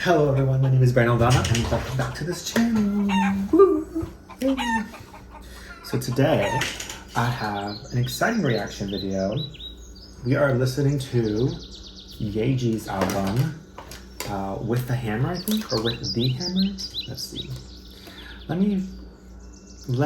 Hello everyone, my name is Brian Aldana and welcome back to this channel. Woo! So today I have an exciting reaction video. We are listening to Yaeji's album, With the Hammer, I think, or With the Hammer. Let's see. Let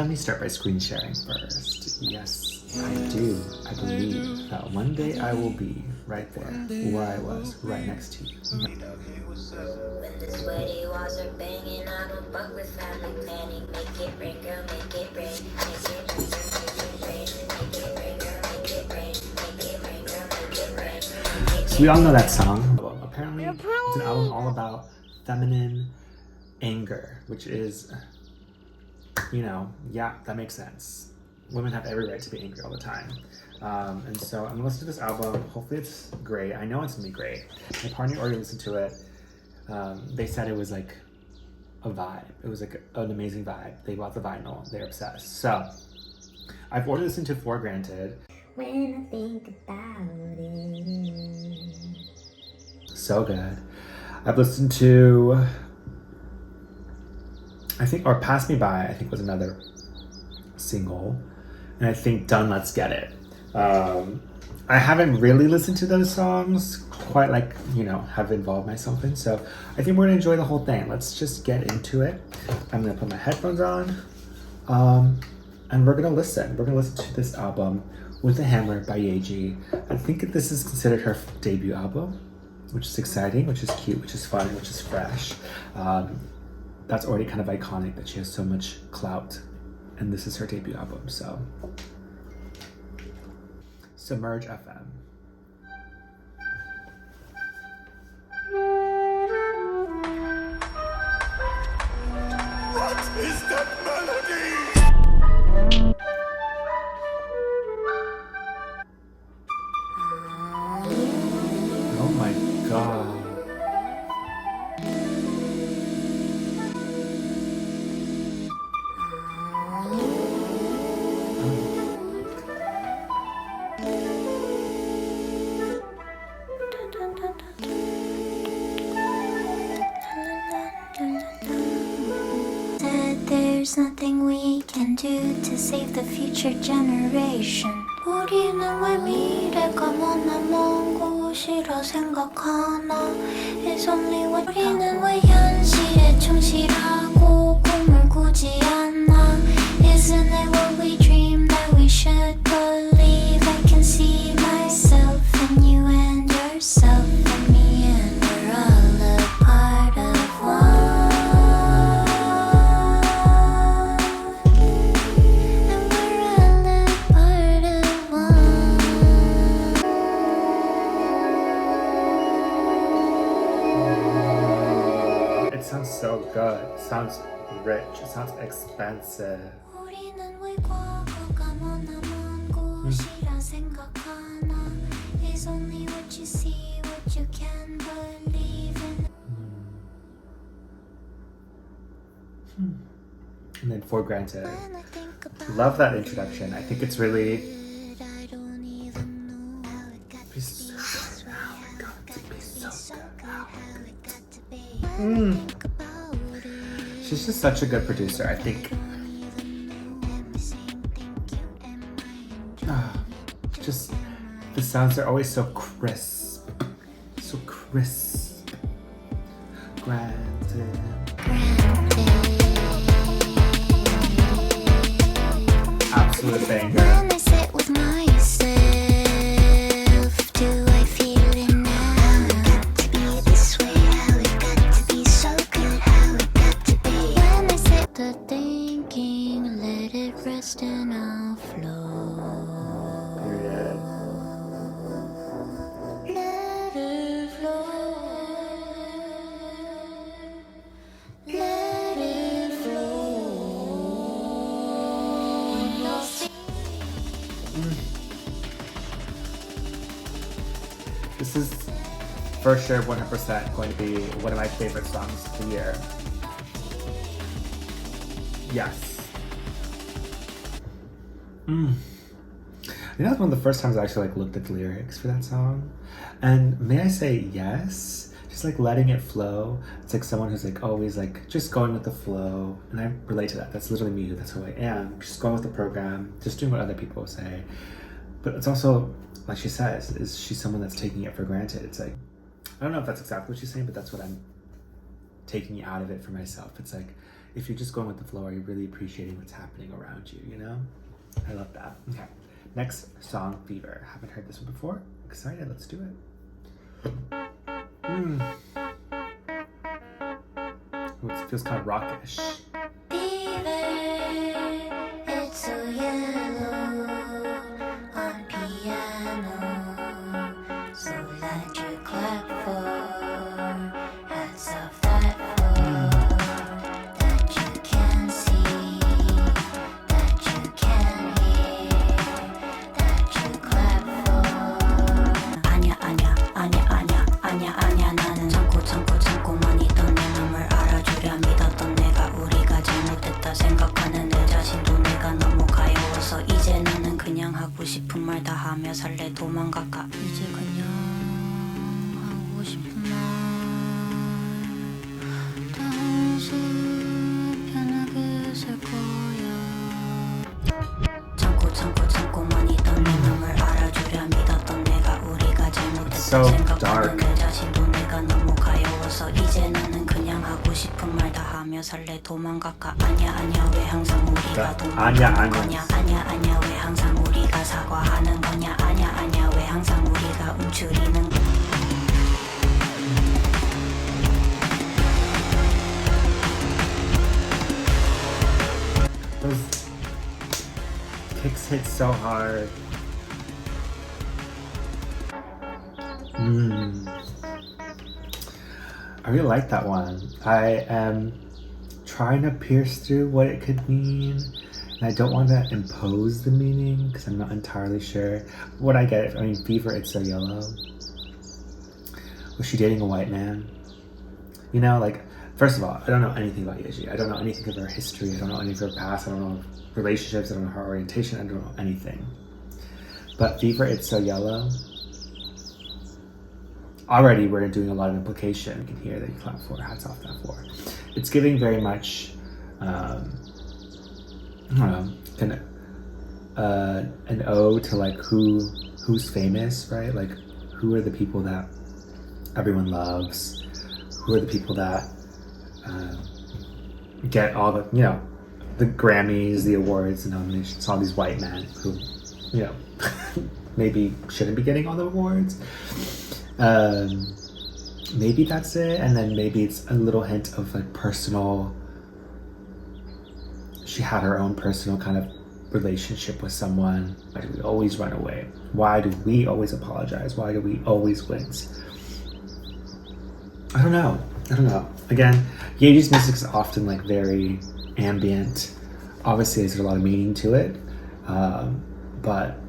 me start by screen sharing first. Yes, I do. I believe that one day I will be right there where I was, right next to you. When the sweaty walls are banging, I don't fuck with family planning. Make it rain, girl, make it rain. Make it rain, make it rain, girl, make it rain. Make it rain, girl, make it rain. So we all know that song. Well, apparently it's an album all about feminine anger, which is, you know, yeah, that makes sense. Women have every right to be angry all the time. And so I'm gonna listen to this album. Hopefully it's great. I know it's gonna be great. My partner already listened to it. They said it was like a vibe. It was like an amazing vibe. They bought the vinyl. They're obsessed. So I've already listened to For Granted. When I think about it. So good. I've listened to, I think, or Pass Me By, I think was another single. And I think Done, Let's Get It. I haven't really listened to those songs quite like, you know, have involved myself in. So I think we're gonna enjoy the whole thing. Let's just get into it. I'm gonna put my headphones on and we're gonna listen. We're gonna listen to this album, With the Hammer by Yaeji. I think this is considered her debut album, which is exciting, which is cute, which is fun, which is fresh. That's already kind of iconic that she has so much clout. And this is her debut album, so. Submerge FM. What is that melody? Oh my god. There's nothing we can do to save the future generation. 우리는 왜 미래가 머나먼 곳이라 생각하나? It's only what 우리는 왜 현실에 충실하고 꿈을 꾸지 않나? Isn't it what we dream that we should believe? I can see myself in you and yourself in me, and we're all a part of one. It sounds so good. It sounds rich. It sounds expensive. 우리는 왜 과거가 머나먼 곳이라 생각하나? It's only what you see, what you can believe in. And then For Granted. When I think about Love that introduction. I think it's really it, I don't even know how it got to be this way, how it got to be so good, how it got to be. When I think about it, she's just such a good producer. I think just the sounds are always so crisp. So crisp. Granted. Absolute banger. when I sit with myself, do I feel it now? How it got to be this way, how it got to be so good, how it got to be. When I sit the thinking, let it rest and I'll flow. Period. Let it flow. Let it flow. You'll see. This is for sure 100% going to be one of my favorite songs of the year. Yes. You know, that's one of the first times I actually like looked at the lyrics for that song. And may I say, yes, just like letting it flow. It's like someone who's like always like just going with the flow, and I relate to that. That's literally me. That's who I am. Just going with the program, just doing what other people say. But it's also, like she says, is she's someone that's taking it for granted. It's like, I don't know if that's exactly what she's saying, but that's what I'm taking out of it for myself. It's like, if you're just going with the flow, are you really appreciating what's happening around you, you know? I love that. Okay, next song, Fever. Haven't heard this one before. Excited, let's do it. Ooh, it feels kind of rockish. It's so yellow on piano, so that you clap for, hats off that for, that you can see, that you can hear, that you clap for. 아냐 아냐 아냐 아냐 아냐 아냐 나는 참고만 있던 내 맘을 알아주려 믿었던 내가 우리가 잘못됐다 생각하는 내 자신도 내가 너무 가여워서 이제 나는 그냥 하고 싶은 말 다 하며 살래 도망갈까 이제 그냥 하고 싶은 말 다 하면서 편하게 살 거야 참고만 있던 내 맘을 알아주려 믿었던 내가 우리가 잘못됐다 So 생각하는 dark. 내 자신도 내가 너무 가여워서 이제 나는 그냥 하고 싶은 말 다 하며 살래 도망갈까 아냐 아냐 왜 항상 우리가 도망가는 거냐 아냐 아냐 왜 항상 우리가 사과하는 거냐 아냐 아냐 왜 항상 우리가 움츠리는 Those kicks hit so hard. I really like that one. I am trying to pierce through what it could mean, and I don't want to impose the meaning because I'm not entirely sure. What I get, I mean, Fever, It's So Yellow. Was she dating a white man? You know, like, first of all, I don't know anything about Yaeji. I don't know anything of her history. I don't know any of her past. I don't know relationships. I don't know her orientation. I don't know anything. But Fever, It's So Yellow. Already we're doing a lot of implication. You can hear that you clap for, hats off that for. It's giving very much, I don't know, kind of an ode to like who's famous, right? Like who are the people that everyone loves? Who are the people that get all the, you know, the Grammys, the awards, the nominations, all these white men who, you know, maybe shouldn't be getting all the awards. Maybe that's it, and then maybe it's a little hint of like personal. She had her own personal kind of relationship with someone. Why do we always run away? Why do we always apologize? Why do we always wince? I don't know. Again, Yaeji's music is often like very ambient. Obviously, there's a lot of meaning to it, but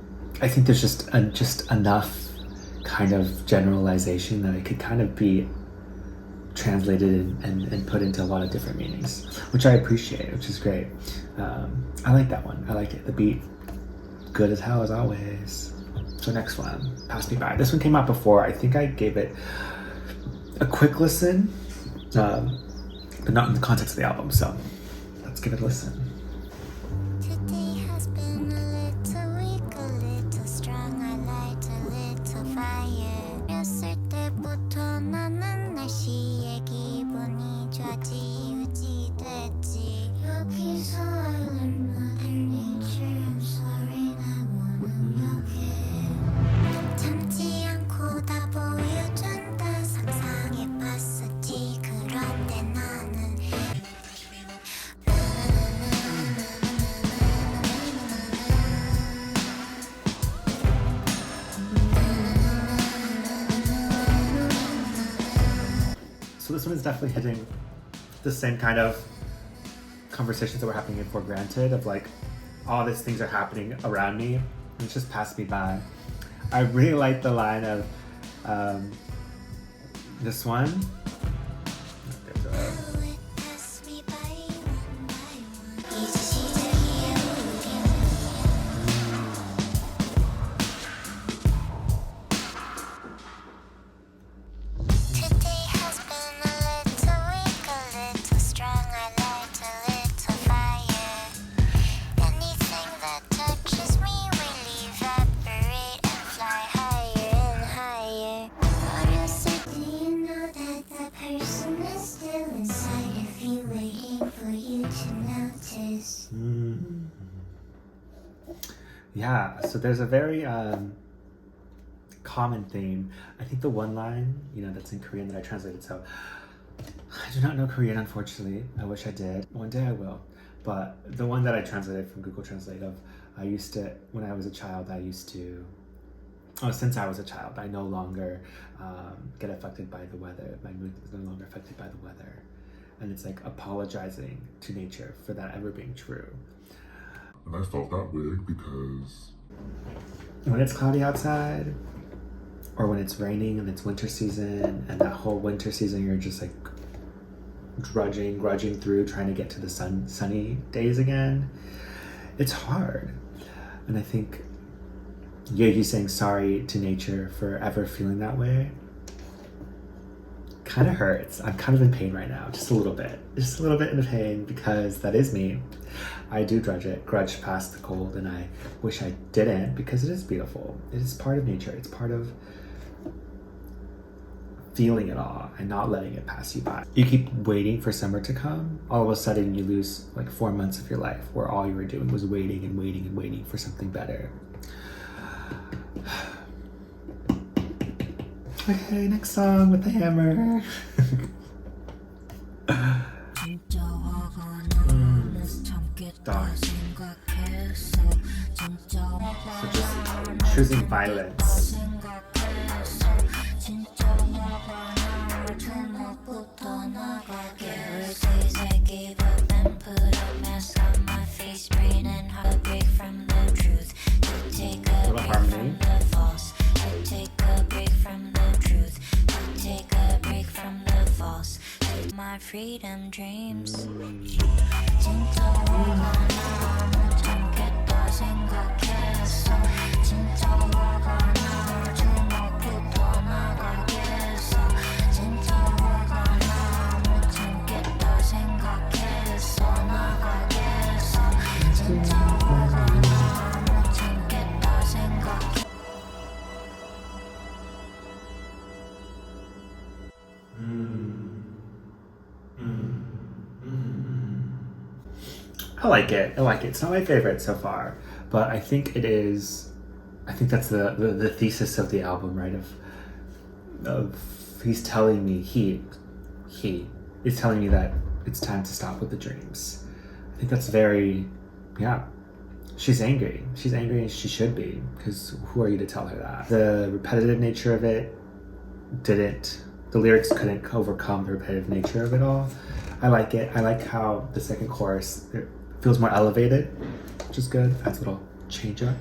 I think there's just enough kind of generalization that it could kind of be translated and put into a lot of different meanings, which I appreciate, which is great. I like that one. I like it. The beat, good as hell as always. So next one, Pass Me By. This one came out before. I think I gave it a quick listen, but not in the context of the album. So let's give it a listen. Today has been a little weak, a little strong. I light a little fire. 였을 때부터 나는 날씨의 기분이 좌지우지 됐지. 여기서 I learned mother nature. I'm sorry 나 원하게 참지 않고 다 보여준다. 상상해봤었지. 그런데 나는 So this one is definitely hitting the same kind of conversations that were happening in For Granted of like, all these things are happening around me and it's just passed me by. I really like the line of this one. pass me by one by one. 이제 시작이야 우린. Today yeah, so there's a very common theme. I think the one line, that's in Korean that I translated. So I do not know Korean, unfortunately. I wish I did. One day I will. But the one that I translated from Google Translate when I was a child, since I was a child, I no longer get affected by the weather. My mood is no longer affected by the weather. And it's like apologizing to nature for that ever being true. And I felt that way because when it's cloudy outside, or when it's raining and it's winter season, and that whole winter season you're just like grudging through, trying to get to the sunny days again, it's hard. And I think Yaeji saying sorry to nature for ever feeling that way kind of hurts. I'm kind of in pain right now, just a little bit in pain, because that is me. I do grudge past the cold, and I wish I didn't, because it is beautiful. It is part of nature. It's part of feeling it all and not letting it pass you by. You keep waiting for summer to come, all of a sudden you lose like 4 months of your life where all you were doing was waiting and waiting and waiting for something better. Okay, next song with the hammer. Dark. So just choosing violence. Little harmony. My freedom dreams. I like it. It's not my favorite so far, but I think it is. I think that's the thesis of the album, right? Of he's telling me he is telling me that it's time to stop with the dreams. I think that's very, yeah. She's angry. She's angry, and she should be, because who are you to tell her that? The repetitive nature of it the lyrics couldn't overcome the repetitive nature of it all. I like it. I like how the second chorus, it feels more elevated, which is good. Adds a little change up.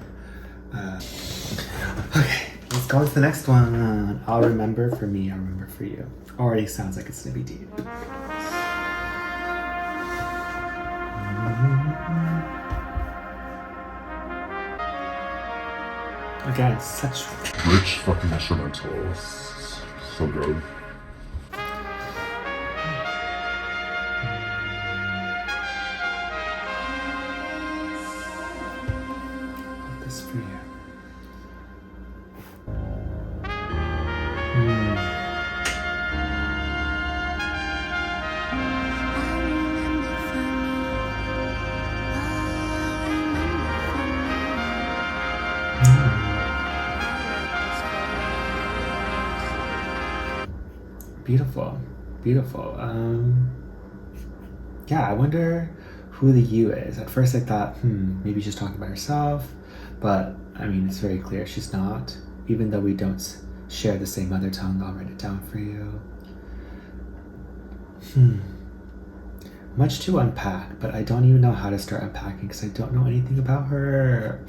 Okay, let's go on to the next one. I'll remember for me, I'll remember for you. Already sounds like it's gonna be deep. Again, such rich fucking instrumentals. So good. this for you. Beautiful, beautiful. Yeah, I wonder who the you is. At first I thought, maybe she's talking about herself, but I mean, it's very clear she's not. Even though we don't share the same mother tongue, I'll write it down for you. Much to unpack, but I don't even know how to start unpacking because I don't know anything about her.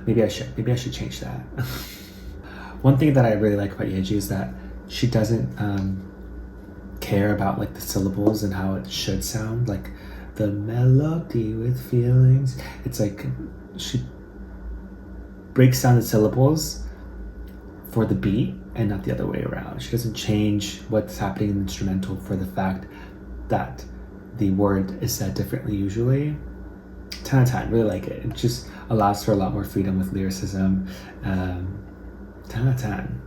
Maybe I should change that. One thing that I really like about Yaeji is that she doesn't care about like the syllables and how it should sound, like the melody with feelings. It's like she breaks down the syllables for the beat and not the other way around. She doesn't change what's happening in the instrumental for the fact that the word is said differently usually. 10 out of 10, really like it. It just allows for a lot more freedom with lyricism. 10 out of 10.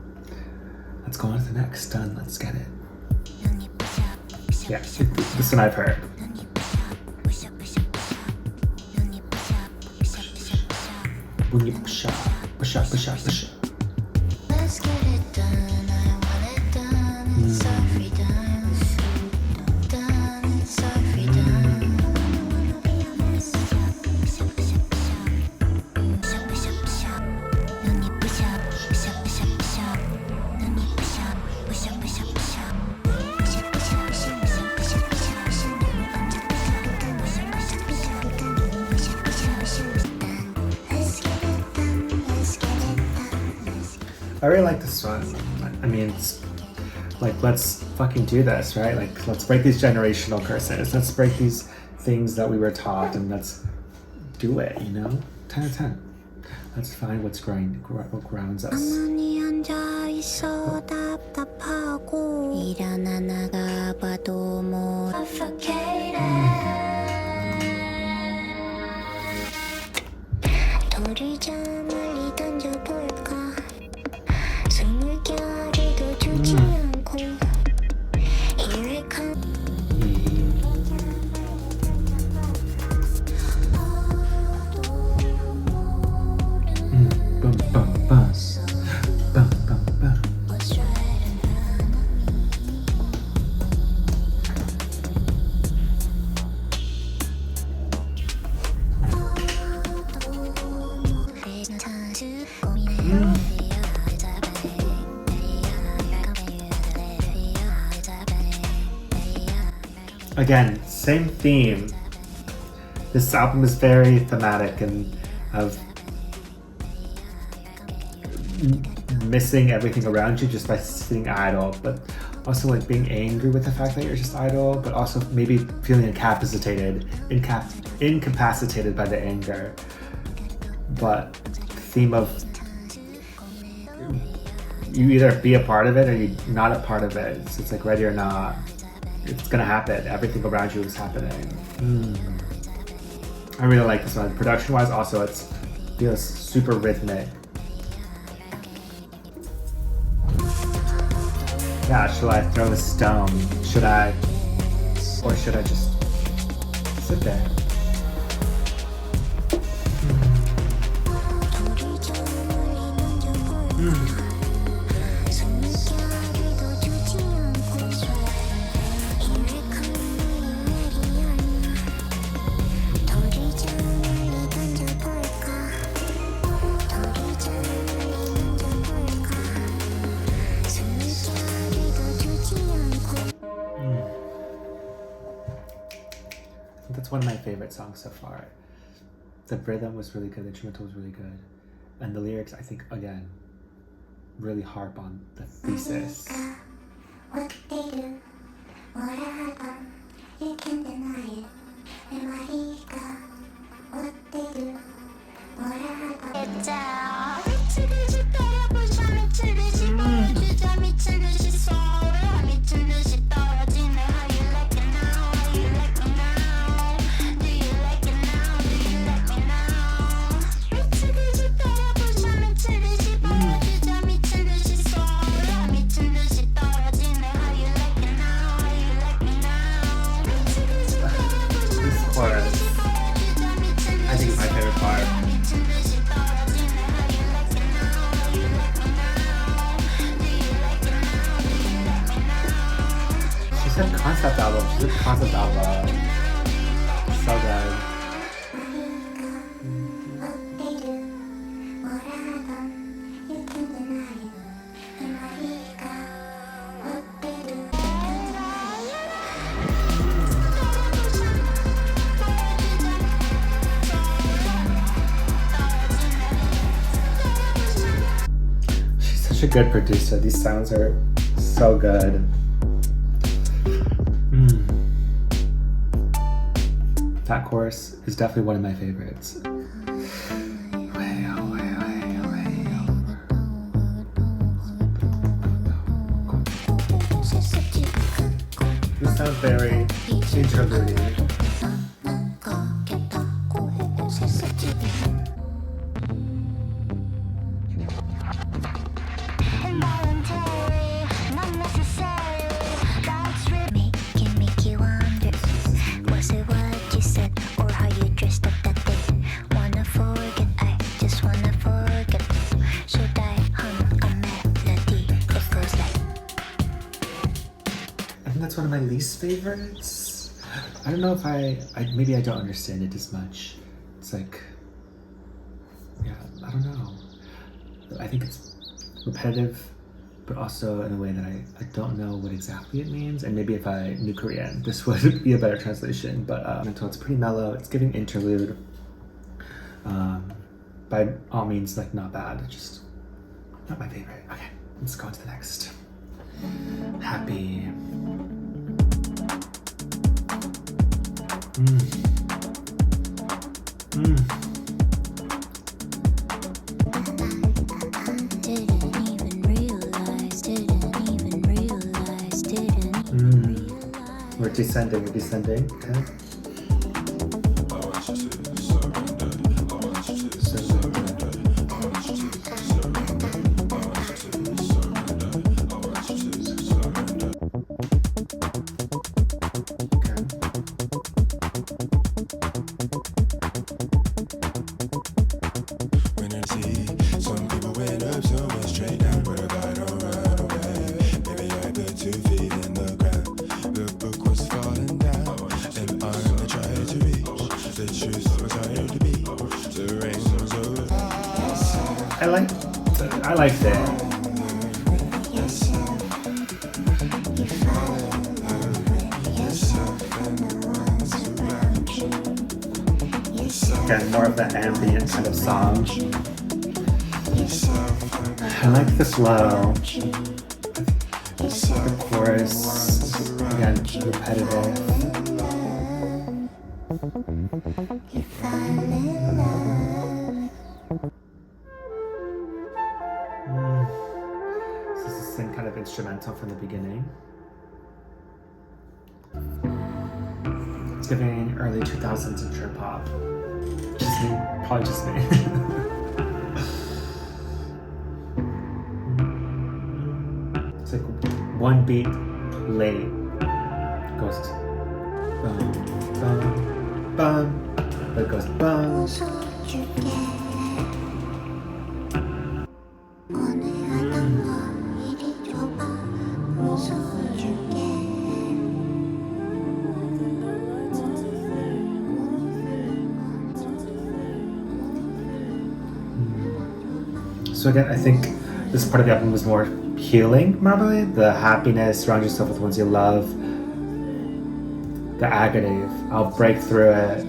Let's go on to the next. Done. Let's get it. Yeah, this one I've heard. When you push up, push up, push up, push up. Let's get it done. I want it done. It's our freedom. Done. It's our freedom. I really like this one. I mean, it's like, let's fucking do this, right? Like, let's break these generational curses. Let's break these things that we were taught, and let's do it, you know? 10 out of 10. Let's find what grounds us. 가만히 앉아 있어 답답하고 일어나 나가봐도 뭐 suffocated 돌을 저 멀리 던져볼까 숨물결에도 주지 않고 이래가 Bum, bum, bum. Bum, bum, bum. Again, same theme. This album is very thematic and of missing everything around you just by sitting idle, but also like being angry with the fact that you're just idle, but also maybe feeling incapacitated by the anger. But the theme of you either be a part of it or you're not a part of it. So it's like ready or not, it's gonna happen. Everything around you is happening. I really like this one. Production wise also it feels super rhythmic. Yeah, should I throw a stone? Should I? Or should I just sit there? That's one of my favorite songs so far. The rhythm was really good, the instrumental was really good, and the lyrics, I think, again, really harp on the thesis. What they do, what I done, you can't deny it. 내 말이가 what they do, what I done. 있자 미친 듯이 때려부셔 미친 듯이 보여주자 미친 듯이 쏘아 미친 듯이 떨어지네. How you like it now? How you like it now? Do you like it now? Do you like it now? 미친 듯이 때려부셔 미친 듯이 보여주자 미친 듯이 쏘아 미친 듯이 떨어지네. How you like it now? How you like it now? 미친 듯이 때려부셔 This chorus, I think, is my favorite part. 미친 듯이 떨어지네. How you like it now? How you like it now? Do you like it now? Do you like it now? She said concept album. She did concept album. So good. She's such a good producer. These sounds are so good. That chorus is definitely one of my favorites. This sounds very interlude. Make you wonder, was it what you said or how you dressed up that day? Wanna forget, I just wanna think that's one of my least favorites. I don't know if maybe I don't understand it as much. It's like, yeah, I don't know. I think it's repetitive, but also in a way that I don't know what exactly it means. And maybe if I knew Korean, this would be a better translation. But it's pretty mellow. It's giving interlude. By all means, like, not bad. It's just not my favorite. Okay, let's go on to the next. Happy. We're descending, okay. Some people went up so much straight down, but I don't run away. Maybe I put 2 feet in the ground. The book was falling down, and arm I tried to reach. The truth was harder to beat. The rain was over. I like that. Again, more of the ambient kind of song. I like the flow. The chorus, again, repetitive. This is the same kind of instrumental from the beginning. It's giving early 2000s intro pop. Just me, probably just me. It's like one beat late. Goes bum, bum, bum. But it goes bum. So again, I think this part of the album was more healing, probably. The happiness, surround yourself with ones you love. The agony, I'll break through it.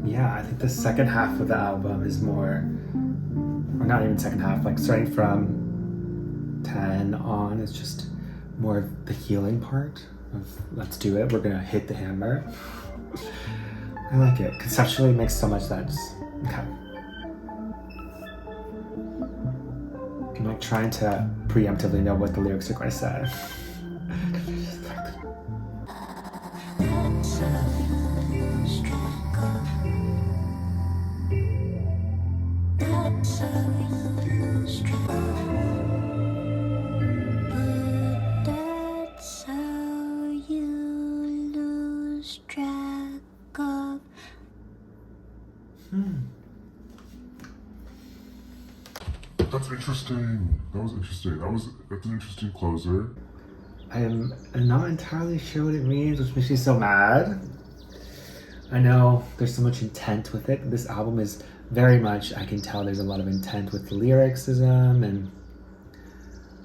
Yeah, I think the second half of the album is more, or not even second half, like starting from 10 on is just more of the healing part of let's do it, we're gonna hit the hammer. I like it. Conceptually it makes so much sense. Okay. I'm like trying to preemptively know what the lyrics are going to say. That's interesting. That was interesting. That's an interesting closer. I am not entirely sure what it means, which makes me so mad. I know there's so much intent with it. This album is very much, I can tell there's a lot of intent with the lyricism and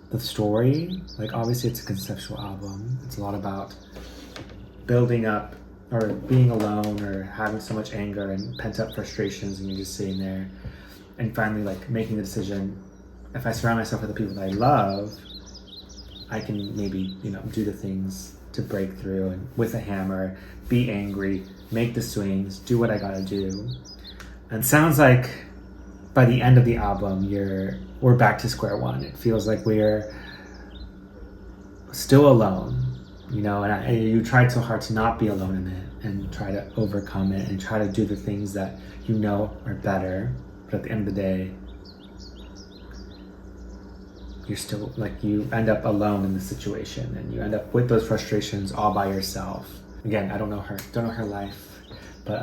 the story. Like, obviously it's a conceptual album. It's a lot about building up or being alone or having so much anger and pent up frustrations, and you're just sitting there and finally like making the decision, if I surround myself with the people that I love, I can maybe, do the things to break through and with a hammer, be angry, make the swings, do what I gotta do. And sounds like by the end of the album, we're back to square one. It feels like we're still alone, and you tried so hard to not be alone in it and try to overcome it and try to do the things that are better. But at the end of the day, you're still you end up alone in the situation, and you end up with those frustrations all by yourself. Again, I don't know her life. But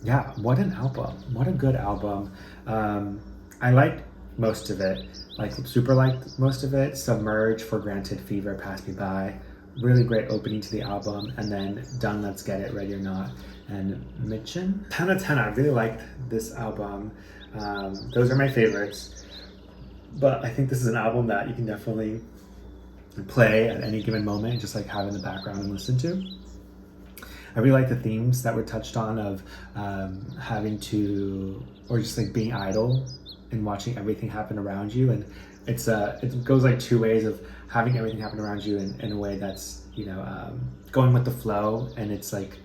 yeah, what an album. What a good album. I liked most of it. Like super liked most of it. Submerge, For Granted, Fever, Pass Me By. Really great opening to the album. And then Done, Let's Get It, Ready or Not, and Mitchin. 10 out of 10. I really liked this album. Those are my favorites. But I think this is an album that you can definitely play at any given moment, just like have in the background and listen to. I really like the themes that were touched on of having to, or just like being idle and watching everything happen around you. And it goes like two ways of having everything happen around you in a way that's, you know, going with the flow, and it's like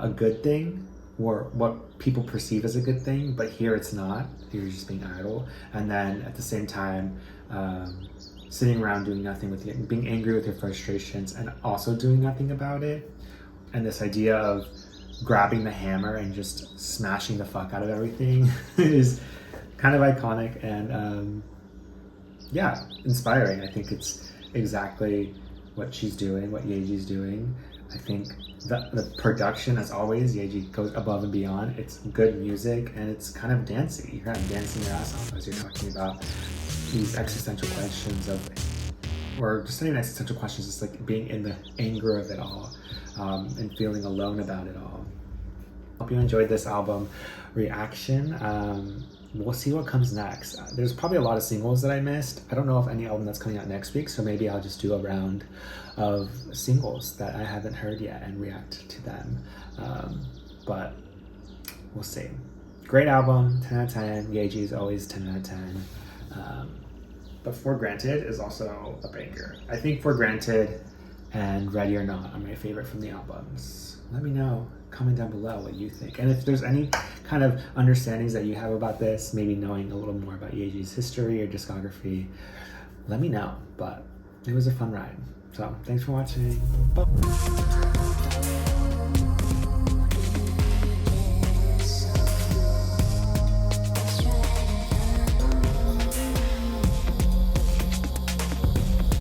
a good thing, or what people perceive as a good thing, but here it's not. You're just being idle. And then at the same time, sitting around doing nothing with it, being angry with your frustrations and also doing nothing about it. And this idea of grabbing the hammer and just smashing the fuck out of everything is kind of iconic and yeah, inspiring. I think it's exactly what she's doing, what Yaeji's doing. I think the production, as always, Yaeji goes above and beyond. It's good music and it's kind of dancey. You're kind of dancing your ass off as you're talking about these existential questions of, or just not even existential questions, just like being in the anger of it all, and feeling alone about it all. Hope you enjoyed this album reaction. We'll see what comes next. There's probably a lot of singles that I missed. I don't know of any album that's coming out next week, so maybe I'll just do a round of singles that I haven't heard yet and react to them. But we'll see. Great album, 10 out of 10. Yaeji is always 10 out of 10. But For Granted is also a banger. I think For Granted and Ready or Not are my favorite from the albums. Let me know, comment down below what you think. And if there's any kind of understandings that you have about this, maybe knowing a little more about Yaeji's history or discography, let me know. But it was a fun ride. So thanks for watching. Bye.